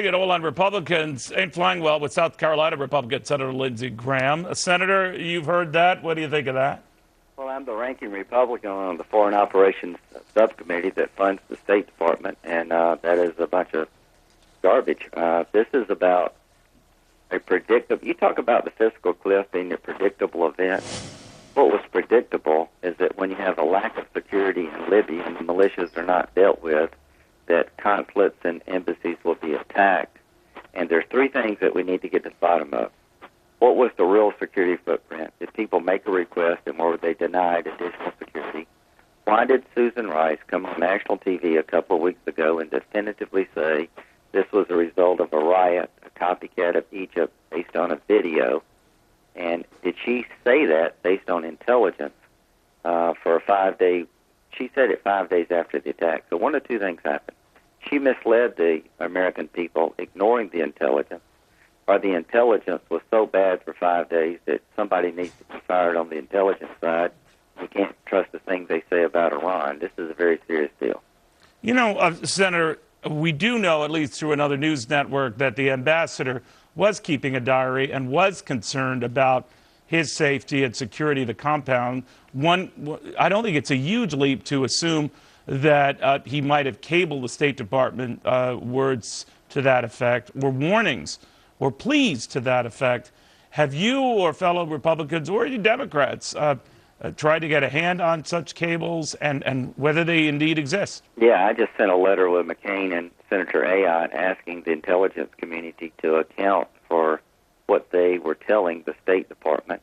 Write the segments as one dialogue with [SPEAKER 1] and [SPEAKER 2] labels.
[SPEAKER 1] At all on Republicans ain't flying well with South Carolina Republican Senator Lindsey Graham. Senator, you've heard that. What do you think of that?
[SPEAKER 2] Well, I'm the ranking Republican on the Foreign Operations Subcommittee that funds the State Department, and that is a bunch of garbage. This is about a predictable. You talk about the fiscal cliff being a predictable event. What was predictable is that when you have a lack of security in Libya and the militias are not dealt with, that consulates and embassies will be attacked. And there's three things that we need to get to the bottom of. What was the real security footprint? Did people make a request and were they denied additional security? Why did Susan Rice come on national TV a couple of weeks ago and definitively say this was a result of a riot, a copycat of Egypt based on a video? And did she say that based on intelligence for a 5-day? She said it 5 days after the attack. So one of two things happened. She misled the American people, ignoring the intelligence, or the intelligence was so bad for 5 days that somebody needs to be fired on the intelligence side. We can't trust the things they say about Iran. This is a very serious deal.
[SPEAKER 1] You know, Senator, we do know, at least through another news network, that the ambassador was keeping a diary and was concerned about his safety and security of the compound. I don't think it's a huge leap to assume that he might have cabled the State Department words to that effect, or warnings, or pleas to that effect. Have you or fellow Republicans or you Democrats tried to get a hand on such cables and whether they indeed exist?
[SPEAKER 2] Yeah, I just sent a letter with McCain and Senator Ayotte asking the intelligence community to account for what they were telling the State Department.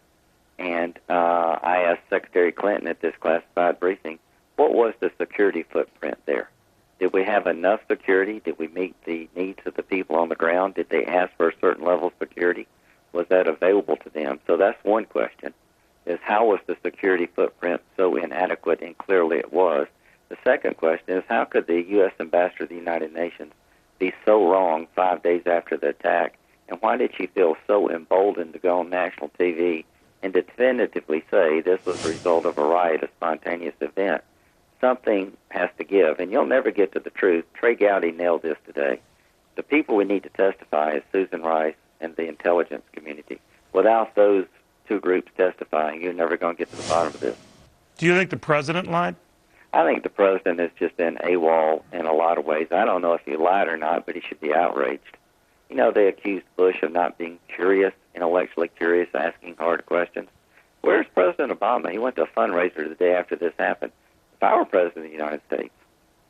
[SPEAKER 2] And I asked Secretary Clinton at this classified briefing, what was the security footprint there? Did we have enough security? Did we meet the needs of the people on the ground? Did they ask for a certain level of security? Was that available to them? So that's one question, is how was the security footprint so inadequate? And clearly it was. The second question is, how could the U.S. Ambassador to the United Nations be so wrong 5 days after the attack? And why did she feel so emboldened to go on national TV and definitively say this was a result of a riot, a spontaneous event? Something has to give, and you'll never get to the truth. Trey Gowdy nailed this today. The people we need to testify is Susan Rice and the intelligence community. Without those two groups testifying, you're never going to get to the bottom of this.
[SPEAKER 1] Do you think the president lied?
[SPEAKER 2] I think the president has just been AWOL in a lot of ways. I don't know if he lied or not, but he should be outraged. You know, they accused Bush of not being curious, intellectually curious, asking hard questions. Where's President Obama? He went to a fundraiser the day after this happened. If I were President of the United States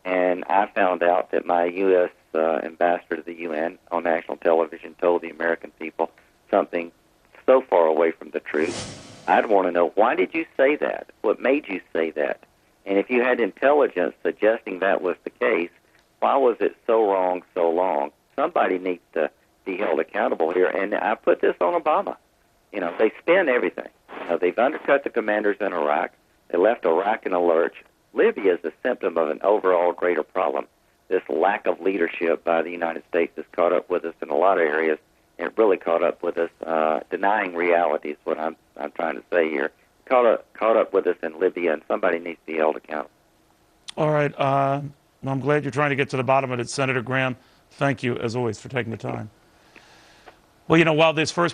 [SPEAKER 2] and I found out that my U.S. ambassador to the UN on national television told the American people something so far away from the truth, I'd want to know, why did you say that? What made you say that? And if you had intelligence suggesting that was the case, why was it so wrong so long? Somebody needs to be held accountable here. And I put this on Obama. You know, they spin everything. You know, they've undercut the commanders in Iraq. They left Iraq in a lurch. Libya is a symptom of an overall greater problem. This lack of leadership by the United States has caught up with us in a lot of areas, and it really caught up with us denying reality is what I'm trying to say here. Caught up with us in Libya, and somebody needs to be held accountable.
[SPEAKER 1] All right. I'm glad you're trying to get to the bottom of it, Senator Graham. Thank you, as always, for taking the time. Well, you know, while this first